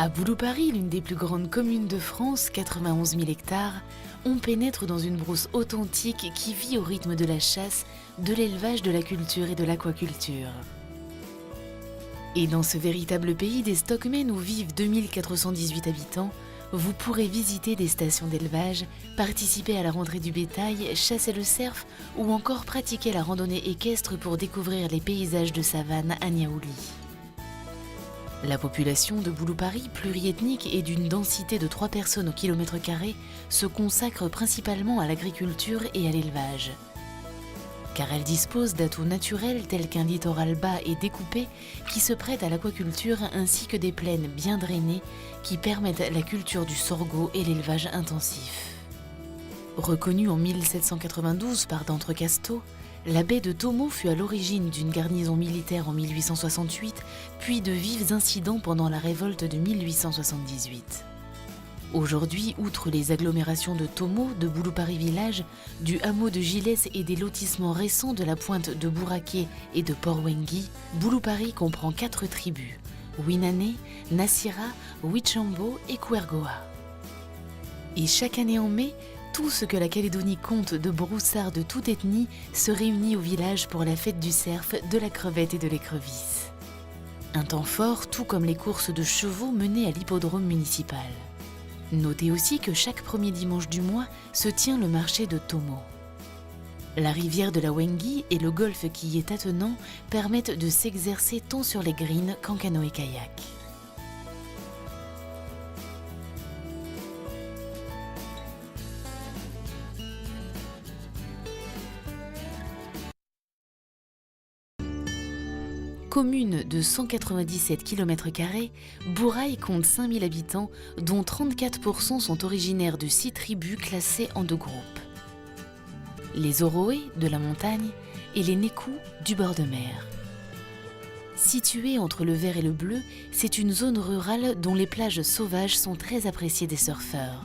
À Boulou-Paris, l'une des plus grandes communes de France, 91 000 hectares, on pénètre dans une brousse authentique qui vit au rythme de la chasse, de l'élevage, de la culture et de l'aquaculture. Et dans ce véritable pays des stockmen où vivent 2418 habitants, vous pourrez visiter des stations d'élevage, participer à la rentrée du bétail, chasser le cerf ou encore pratiquer la randonnée équestre pour découvrir les paysages de savane à Niaouli. La population de Boulou-Paris, pluriethnique et d'une densité de 3 personnes au kilomètre carré, se consacre principalement à l'agriculture et à l'élevage. Car elle dispose d'atouts naturels tels qu'un littoral bas et découpé qui se prête à l'aquaculture ainsi que des plaines bien drainées qui permettent la culture du sorgho et l'élevage intensif. Reconnue en 1792 par d'Entrecasteaux, la baie de Tomo fut à l'origine d'une garnison militaire en 1868, puis de vifs incidents pendant la révolte de 1878. Aujourd'hui, outre les agglomérations de Tomo, de Boulou-Paris village, du hameau de Gilès et des lotissements récents de la pointe de Bouraké et de Port-Wengi, Boulou-Paris comprend 4 tribus, Winane, Nassira, Wichambo et Kouergoa. Et chaque année en mai, tout ce que la Calédonie compte de broussards de toute ethnie se réunit au village pour la fête du cerf, de la crevette et de l'écrevisse. Un temps fort, tout comme les courses de chevaux menées à l'hippodrome municipal. Notez aussi que chaque premier dimanche du mois se tient le marché de Tomo. La rivière de la Wengi et le golfe qui y est attenant permettent de s'exercer tant sur les greens qu'en canoë-kayak. Commune de 197 km², Bourail compte 5000 habitants, dont 34% sont originaires de 6 tribus classées en 2 groupes. Les Oroé de la montagne et les Nékou du bord de mer. Située entre le vert et le bleu, c'est une zone rurale dont les plages sauvages sont très appréciées des surfeurs.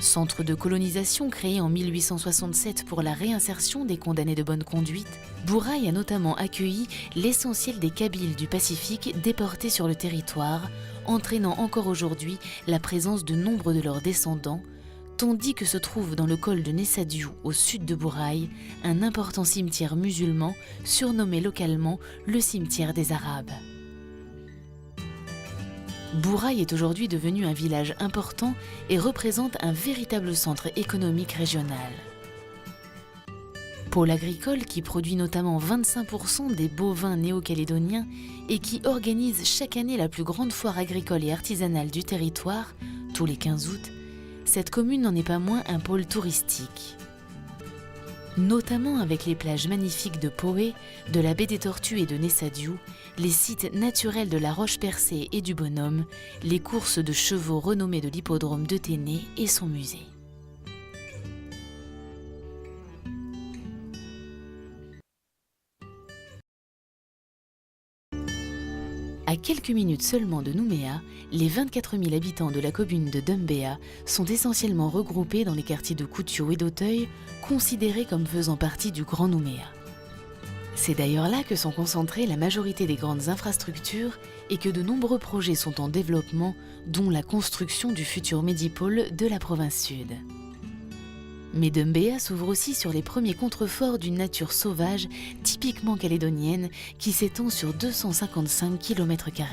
Centre de colonisation créé en 1867 pour la réinsertion des condamnés de bonne conduite, Bourail a notamment accueilli l'essentiel des Kabyles du Pacifique déportés sur le territoire, entraînant encore aujourd'hui la présence de nombre de leurs descendants, tandis que se trouve dans le col de Nessadiou, au sud de Bourail, un important cimetière musulman surnommé localement le cimetière des Arabes. Bourail est aujourd'hui devenu un village important et représente un véritable centre économique régional. Pôle agricole qui produit notamment 25% des bovins néo-calédoniens et qui organise chaque année la plus grande foire agricole et artisanale du territoire, tous les 15 août, cette commune n'en est pas moins un pôle touristique. Notamment avec les plages magnifiques de Poé, de la baie des Tortues et de Nessadiou, les sites naturels de la Roche-Percée et du Bonhomme, les courses de chevaux renommées de l'hippodrome de Téné et son musée. À quelques minutes seulement de Nouméa, les 24 000 habitants de la commune de Doumbéa sont essentiellement regroupés dans les quartiers de Koutiou et d'Auteuil, considérés comme faisant partie du Grand Nouméa. C'est d'ailleurs là que sont concentrées la majorité des grandes infrastructures et que de nombreux projets sont en développement, dont la construction du futur Médipôle de la province sud. Mais Doumbéa s'ouvre aussi sur les premiers contreforts d'une nature sauvage typiquement calédonienne qui s'étend sur 255 km².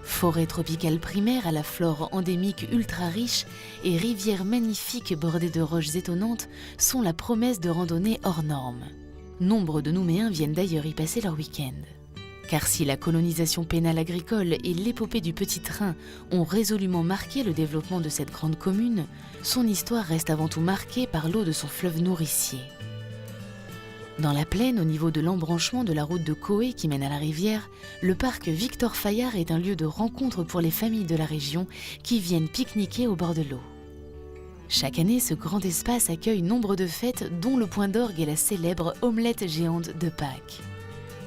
Forêt tropicale primaire à la flore endémique ultra riche et rivières magnifiques bordées de roches étonnantes sont la promesse de randonnées hors normes. Nombre de Nouméens viennent d'ailleurs y passer leur week-end. Car si la colonisation pénale agricole et l'épopée du petit train ont résolument marqué le développement de cette grande commune, son histoire reste avant tout marquée par l'eau de son fleuve nourricier. Dans la plaine, au niveau de l'embranchement de la route de Koé qui mène à la rivière, le parc Victor Fayard est un lieu de rencontre pour les familles de la région qui viennent pique-niquer au bord de l'eau. Chaque année, ce grand espace accueille nombre de fêtes, dont le point d'orgue et la célèbre omelette géante de Pâques.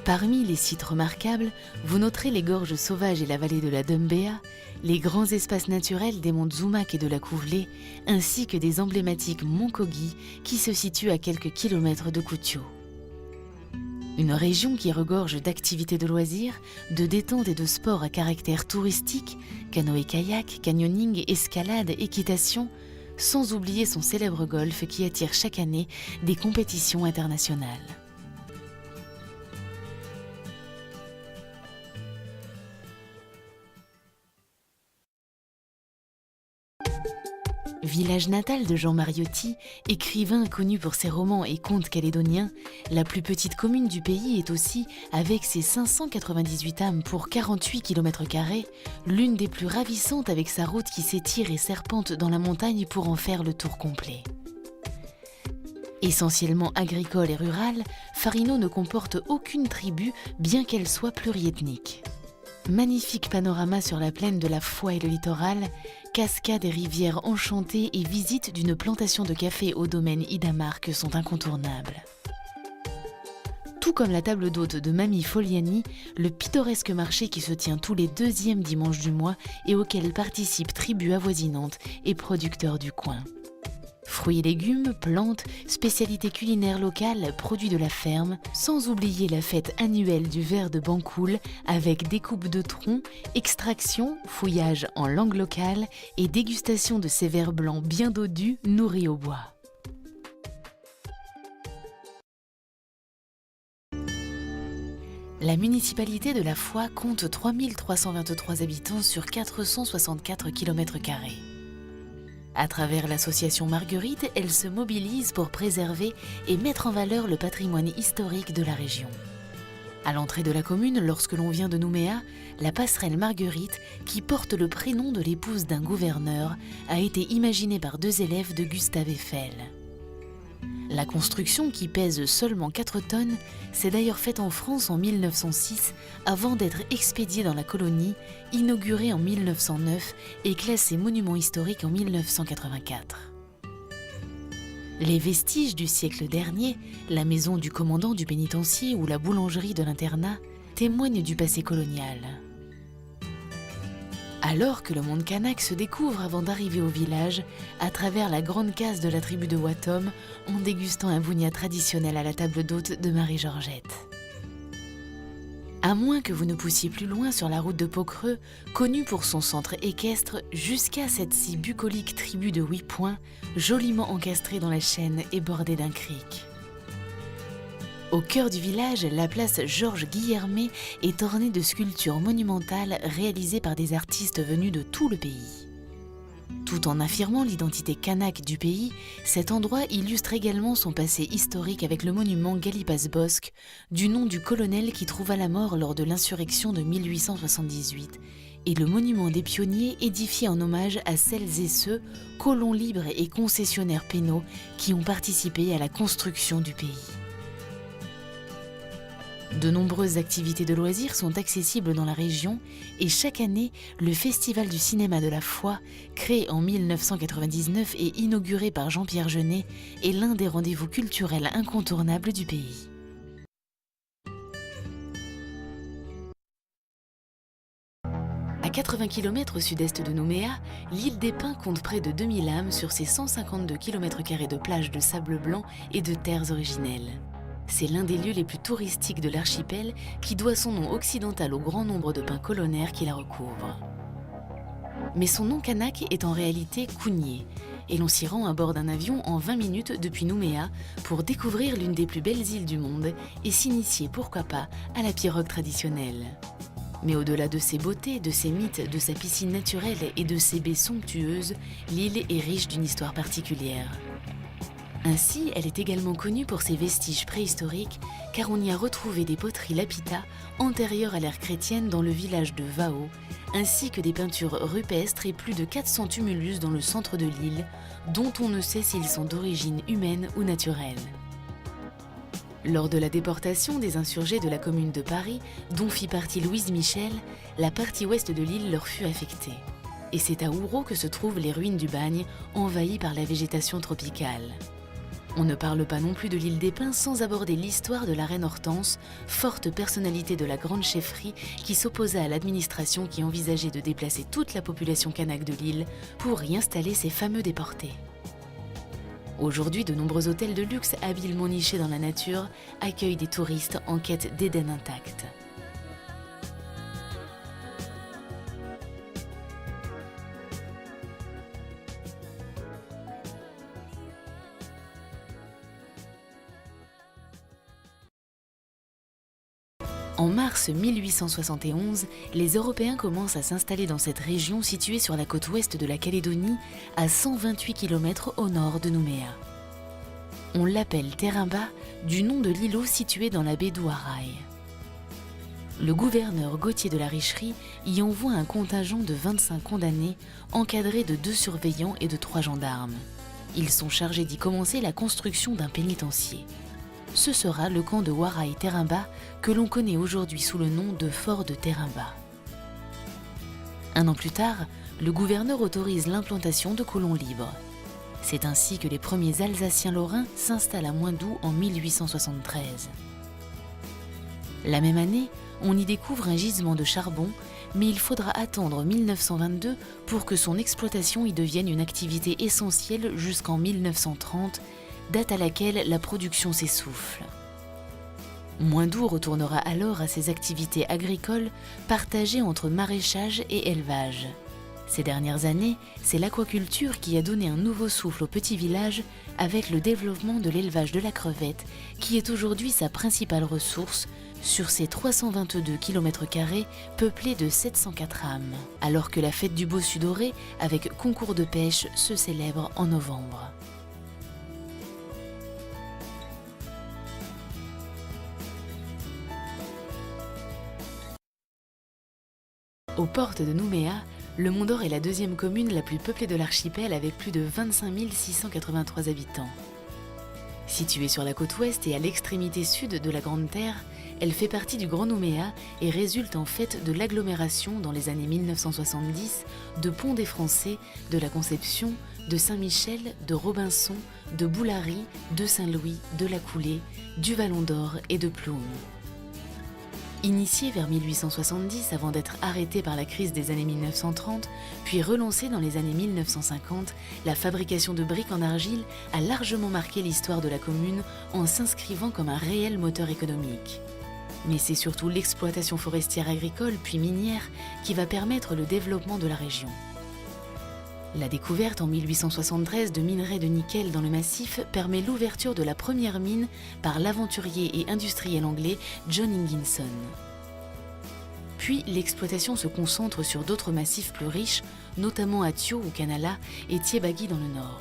Parmi les sites remarquables, vous noterez les gorges sauvages et la vallée de la Doumbéa, les grands espaces naturels des monts Zoumak et de la Couvelée, ainsi que des emblématiques monts Kogi qui se situent à quelques kilomètres de Koutiou. Une région qui regorge d'activités de loisirs, de détente et de sports à caractère touristique, canoë-kayak, canyoning, escalade, équitation, sans oublier son célèbre golf qui attire chaque année des compétitions internationales. Village natal de Jean Mariotti, écrivain connu pour ses romans et contes calédoniens, la plus petite commune du pays est aussi, avec ses 598 âmes pour 48 km², l'une des plus ravissantes avec sa route qui s'étire et serpente dans la montagne pour en faire le tour complet. Essentiellement agricole et rurale, Farino ne comporte aucune tribu, bien qu'elle soit pluriethnique. Magnifique panorama sur la plaine de la Foix et le littoral, cascades et rivières enchantées et visites d'une plantation de café au domaine Idamark sont incontournables. Tout comme la table d'hôte de Mamie Foliani, le pittoresque marché qui se tient tous les deuxièmes dimanches du mois et auquel participent tribus avoisinantes et producteurs du coin. Fruits et légumes, plantes, spécialités culinaires locales, produits de la ferme, sans oublier la fête annuelle du verre de Bancoul avec découpe de troncs, extraction, fouillage en langue locale et dégustation de ces verres blancs bien dodus nourris au bois. La municipalité de la Foix compte 3323 habitants sur 464 km². À travers l'association Marguerite, elle se mobilise pour préserver et mettre en valeur le patrimoine historique de la région. À l'entrée de la commune, lorsque l'on vient de Nouméa, la passerelle Marguerite, qui porte le prénom de l'épouse d'un gouverneur, a été imaginée par 2 élèves de Gustave Eiffel. La construction, qui pèse seulement 4 tonnes, s'est d'ailleurs faite en France en 1906 avant d'être expédiée dans la colonie, inaugurée en 1909 et classée monument historique en 1984. Les vestiges du siècle dernier, la maison du commandant du pénitencier ou la boulangerie de l'internat, témoignent du passé colonial. Alors que le monde kanak se découvre avant d'arriver au village, à travers la grande case de la tribu de Watom, en dégustant un bougna traditionnel à la table d'hôte de Marie-Georgette. À moins que vous ne poussiez plus loin sur la route de Paucreux, connue pour son centre équestre, jusqu'à cette si bucolique tribu de 8 points, joliment encastrée dans la chaîne et bordée d'un cric. Au cœur du village, la place Georges Guillermet est ornée de sculptures monumentales réalisées par des artistes venus de tout le pays. Tout en affirmant l'identité kanak du pays, cet endroit illustre également son passé historique avec le monument Galipas-Bosque, du nom du colonel qui trouva la mort lors de l'insurrection de 1878, et le monument des pionniers édifié en hommage à celles et ceux, colons libres et concessionnaires pénaux, qui ont participé à la construction du pays. De nombreuses activités de loisirs sont accessibles dans la région et chaque année, le Festival du cinéma de la Foix, créé en 1999 et inauguré par Jean-Pierre Jeunet, est l'un des rendez-vous culturels incontournables du pays. À 80 km au sud-est de Nouméa, l'île des Pins compte près de 2000 âmes sur ses 152 km² de plages de sable blanc et de terres originelles. C'est l'un des lieux les plus touristiques de l'archipel qui doit son nom occidental au grand nombre de pins colonnaires qui la recouvrent. Mais son nom kanak est en réalité Kounié, et l'on s'y rend à bord d'un avion en 20 minutes depuis Nouméa pour découvrir l'une des plus belles îles du monde et s'initier, pourquoi pas, à la pirogue traditionnelle. Mais au-delà de ses beautés, de ses mythes, de sa piscine naturelle et de ses baies somptueuses, l'île est riche d'une histoire particulière. Ainsi, elle est également connue pour ses vestiges préhistoriques, car on y a retrouvé des poteries lapita antérieures à l'ère chrétienne dans le village de Vao, ainsi que des peintures rupestres et plus de 400 tumulus dans le centre de l'île, dont on ne sait s'ils sont d'origine humaine ou naturelle. Lors de la déportation des insurgés de la Commune de Paris, dont fit partie Louise Michel, la partie ouest de l'île leur fut affectée. Et c'est à Ouro que se trouvent les ruines du Bagne, envahies par la végétation tropicale. On ne parle pas non plus de l'île des Pins sans aborder l'histoire de la reine Hortense, forte personnalité de la grande chefferie qui s'opposa à l'administration qui envisageait de déplacer toute la population kanak de l'île pour y installer ses fameux déportés. Aujourd'hui, de nombreux hôtels de luxe habilement nichés dans la nature accueillent des touristes en quête d'Éden intact. En mars 1871, les Européens commencent à s'installer dans cette région située sur la côte ouest de la Calédonie, à 128 km au nord de Nouméa. On l'appelle Terimba du nom de l'îlot situé dans la baie d'Ouaraï. Le gouverneur Gauthier de la Richerie y envoie un contingent de 25 condamnés, encadrés de 2 surveillants et de 3 gendarmes. Ils sont chargés d'y commencer la construction d'un pénitencier. Ce sera le camp de Ouaraï-Terimba que l'on connaît aujourd'hui sous le nom de fort de Terimba. Un an plus tard, le gouverneur autorise l'implantation de colons libres. C'est ainsi que les premiers Alsaciens lorrains s'installent à Moindou en 1873. La même année, on y découvre un gisement de charbon, mais il faudra attendre 1922 pour que son exploitation y devienne une activité essentielle jusqu'en 1930, date à laquelle la production s'essouffle. Moindou retournera alors à ses activités agricoles partagées entre maraîchage et élevage. Ces dernières années, c'est l'aquaculture qui a donné un nouveau souffle au petit village avec le développement de l'élevage de la crevette, qui est aujourd'hui sa principale ressource sur ses 322 km² peuplés de 704 âmes, alors que la fête du Bossu doré avec concours de pêche se célèbre en novembre. Aux portes de Nouméa, le Mont-d'Or est la deuxième commune la plus peuplée de l'archipel avec plus de 25 683 habitants. Située sur la côte ouest et à l'extrémité sud de la Grande Terre, elle fait partie du Grand Nouméa et résulte en fait de l'agglomération dans les années 1970 de Pont-des-Français, de la Conception, de Saint-Michel, de Robinson, de Boulary, de Saint-Louis, de la Coulée, du Vallon d'Or et de Ploum. Initiée vers 1870 avant d'être arrêtée par la crise des années 1930, puis relancée dans les années 1950, la fabrication de briques en argile a largement marqué l'histoire de la commune en s'inscrivant comme un réel moteur économique. Mais c'est surtout l'exploitation forestière agricole puis minière qui va permettre le développement de la région. La découverte en 1873 de minerais de nickel dans le massif permet l'ouverture de la première mine par l'aventurier et industriel anglais John Higginson. Puis l'exploitation se concentre sur d'autres massifs plus riches, notamment à Thio ou Canala et Thiébagui dans le nord.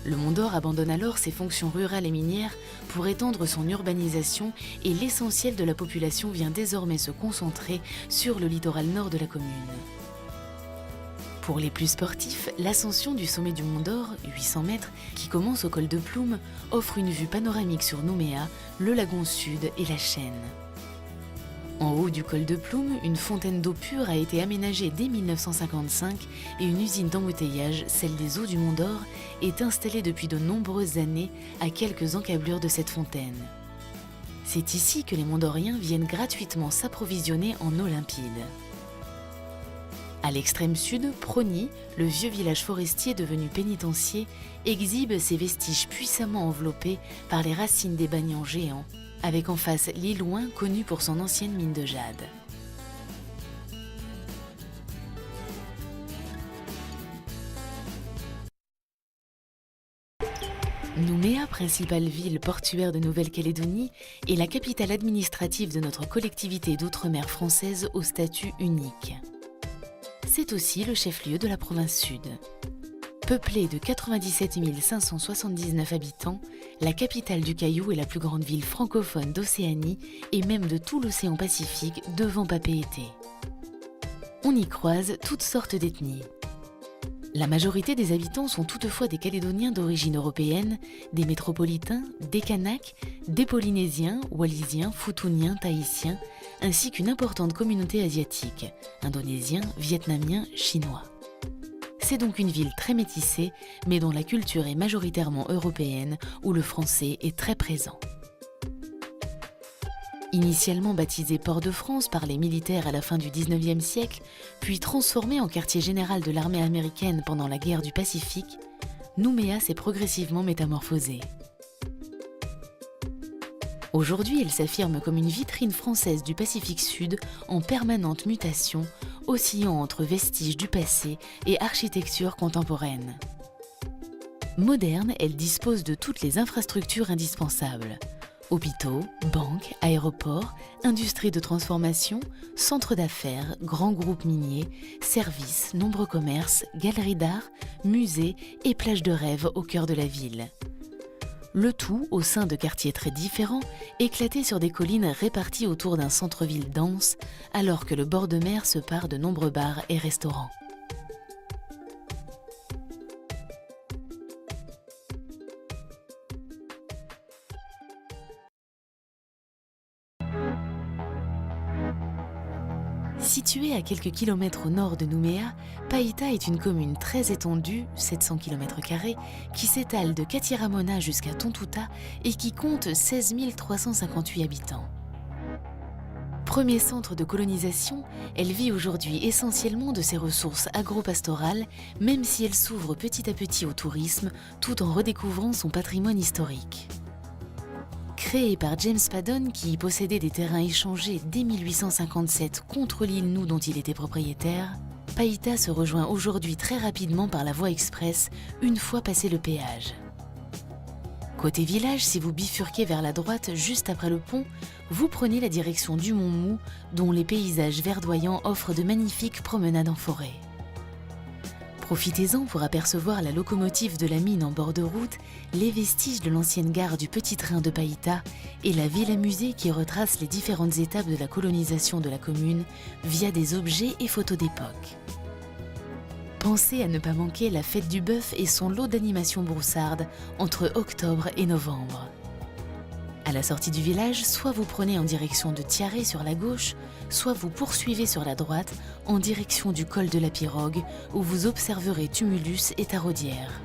Le Mont-d'Or abandonne alors ses fonctions rurales et minières pour étendre son urbanisation et l'essentiel de la population vient désormais se concentrer sur le littoral nord de la commune. Pour les plus sportifs, l'ascension du sommet du Mont-d'Or, 800 mètres, qui commence au col de Ploum, offre une vue panoramique sur Nouméa, le lagon sud et la Chaîne. En haut du col de Ploum, une fontaine d'eau pure a été aménagée dès 1955 et une usine d'embouteillage, celle des eaux du Mont-d'Or, est installée depuis de nombreuses années à quelques encablures de cette fontaine. C'est ici que les Mont-d'Oriens viennent gratuitement s'approvisionner en eau limpide. À l'extrême sud, Prony, le vieux village forestier devenu pénitencier, exhibe ses vestiges puissamment enveloppés par les racines des banians géants, avec en face l'île Ouin connue pour son ancienne mine de jade. Nouméa, principale ville portuaire de Nouvelle-Calédonie, est la capitale administrative de notre collectivité d'outre-mer française au statut unique. C'est aussi le chef-lieu de la province sud. Peuplée de 97 579 habitants, la capitale du Caillou est la plus grande ville francophone d'Océanie et même de tout l'océan Pacifique devant Papeete. On y croise toutes sortes d'ethnies. La majorité des habitants sont toutefois des Calédoniens d'origine européenne, des métropolitains, des Kanaks, des Polynésiens, Wallisiens, Futuniens, Tahitiens, ainsi qu'une importante communauté asiatique, Indonésiens, Vietnamiens, Chinois. C'est donc une ville très métissée, mais dont la culture est majoritairement européenne, où le français est très présent. Initialement baptisé Port-de-France par les militaires à la fin du XIXe siècle, puis transformé en quartier général de l'armée américaine pendant la guerre du Pacifique, Nouméa s'est progressivement métamorphosée. Aujourd'hui, elle s'affirme comme une vitrine française du Pacifique Sud en permanente mutation, oscillant entre vestiges du passé et architecture contemporaine. Moderne, elle dispose de toutes les infrastructures indispensables. Hôpitaux, banques, aéroports, industries de transformation, centres d'affaires, grands groupes miniers, services, nombreux commerces, galeries d'art, musées et plages de rêve au cœur de la ville. Le tout au sein de quartiers très différents, éclatés sur des collines réparties autour d'un centre-ville dense, alors que le bord de mer se pare de nombreux bars et restaurants. Située à quelques kilomètres au nord de Nouméa, Païta est une commune très étendue, 700 km², qui s'étale de Katiramona jusqu'à Tontouta et qui compte 16 358 habitants. Premier centre de colonisation, elle vit aujourd'hui essentiellement de ses ressources agro-pastorales, même si elle s'ouvre petit à petit au tourisme, tout en redécouvrant son patrimoine historique. Créée par James Paddon, qui y possédait des terrains échangés dès 1857 contre l'île Nou dont il était propriétaire, Païta se rejoint aujourd'hui très rapidement par la voie express, une fois passé le péage. Côté village, si vous bifurquez vers la droite juste après le pont, vous prenez la direction du Mont Mou, dont les paysages verdoyants offrent de magnifiques promenades en forêt. Profitez-en pour apercevoir la locomotive de la mine en bord de route, les vestiges de l'ancienne gare du Petit Train de Païta et la villa-musée qui retrace les différentes étapes de la colonisation de la commune via des objets et photos d'époque. Pensez à ne pas manquer la fête du bœuf et son lot d'animations broussardes entre octobre et novembre. À la sortie du village, soit vous prenez en direction de Tiaré sur la gauche, soit vous poursuivez sur la droite en direction du col de la Pirogue où vous observerez tumulus et taraudières.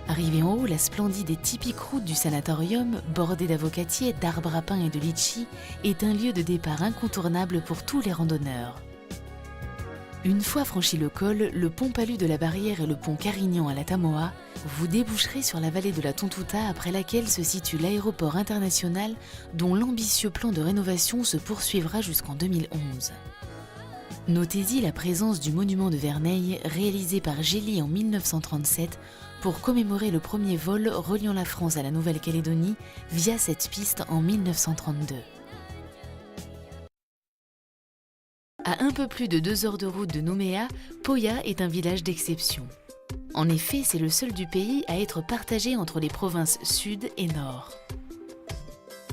Arrivé en haut, la splendide et typique route du sanatorium, bordée d'avocatiers, d'arbres à pin et de litchis, est un lieu de départ incontournable pour tous les randonneurs. Une fois franchi le col, le pont Palu de la Barrière et le pont Carignan à la Tamoa, vous déboucherez sur la vallée de la Tontouta après laquelle se situe l'aéroport international dont l'ambitieux plan de rénovation se poursuivra jusqu'en 2011. Notez-y la présence du monument de Verneil réalisé par Gély en 1937 pour commémorer le premier vol reliant la France à la Nouvelle-Calédonie via cette piste en 1932. À un peu plus de 2 heures de route de Nouméa, Poya est un village d'exception. En effet, c'est le seul du pays à être partagé entre les provinces sud et nord.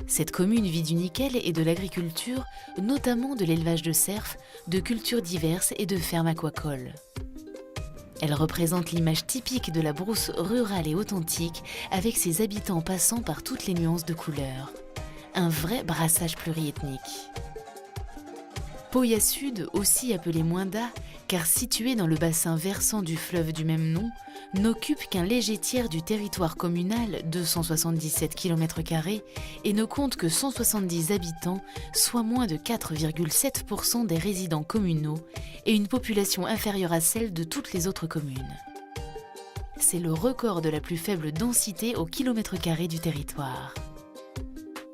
Cette commune vit du nickel et de l'agriculture, notamment de l'élevage de cerfs, de cultures diverses et de fermes aquacoles. Elle représente l'image typique de la brousse rurale et authentique, avec ses habitants passant par toutes les nuances de couleurs. Un vrai brassage pluriethnique. Poya Sud, aussi appelé Moinda, car situé dans le bassin versant du fleuve du même nom, n'occupe qu'un léger tiers du territoire communal, 277 km², et ne compte que 170 habitants, soit moins de 4,7% des résidents communaux, et une population inférieure à celle de toutes les autres communes. C'est le record de la plus faible densité au kilomètre carré du territoire.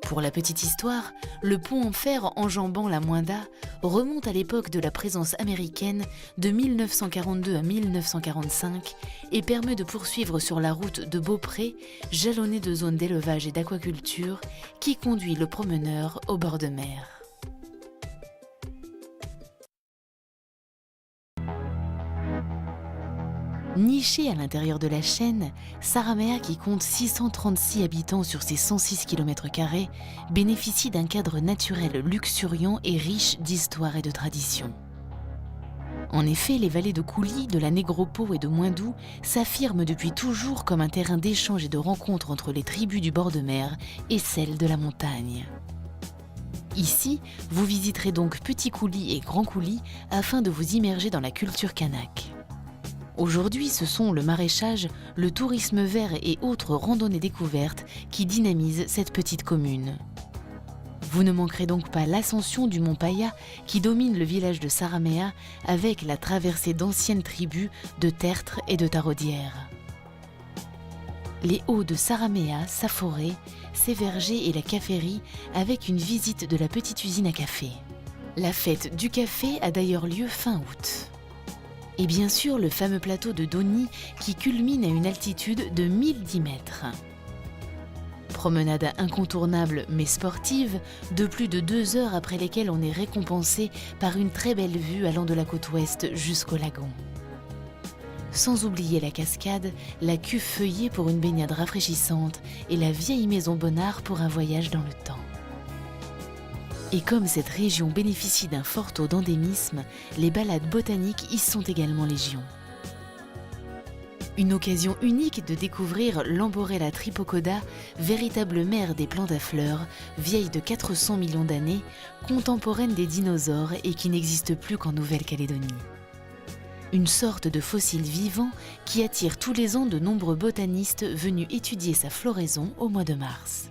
Pour la petite histoire, le pont en fer enjambant la Moinda remonte à l'époque de la présence américaine de 1942 à 1945 et permet de poursuivre sur la route de Beaupré, jalonnée de zones d'élevage et d'aquaculture, qui conduit le promeneur au bord de mer. Nichée à l'intérieur de la chaîne, Saramea, qui compte 636 habitants sur ses 106 km², bénéficie d'un cadre naturel luxuriant et riche d'histoire et de tradition. En effet, les vallées de Coulis, de la Négropo et de Moindou s'affirment depuis toujours comme un terrain d'échange et de rencontre entre les tribus du bord de mer et celles de la montagne. Ici, vous visiterez donc Petit Coulis et Grand Coulis afin de vous immerger dans la culture kanak. Aujourd'hui, ce sont le maraîchage, le tourisme vert et autres randonnées découvertes qui dynamisent cette petite commune. Vous ne manquerez donc pas l'ascension du mont Paya qui domine le village de Saramea avec la traversée d'anciennes tribus de tertres et de taraudières. les hauts de Saramea, sa forêt, ses vergers et la caféterie avec une visite de la petite usine à café. La fête du café a d'ailleurs lieu fin août. Et bien sûr le fameux plateau de Doni qui culmine à une altitude de 1010 mètres. Promenade incontournable mais sportive, de plus de 2 heures après lesquelles on est récompensé par une très belle vue allant de la côte ouest jusqu'au lagon. Sans oublier la cascade, la cuve feuillée pour une baignade rafraîchissante et la vieille maison Bonnard pour un voyage dans le temps. Et comme cette région bénéficie d'un fort taux d'endémisme, les balades botaniques y sont également légion. Une occasion unique de découvrir l'Amborella tripocoda, véritable mère des plantes à fleurs, vieille de 400 millions d'années, contemporaine des dinosaures et qui n'existe plus qu'en Nouvelle-Calédonie. Une sorte de fossile vivant qui attire tous les ans de nombreux botanistes venus étudier sa floraison au mois de mars.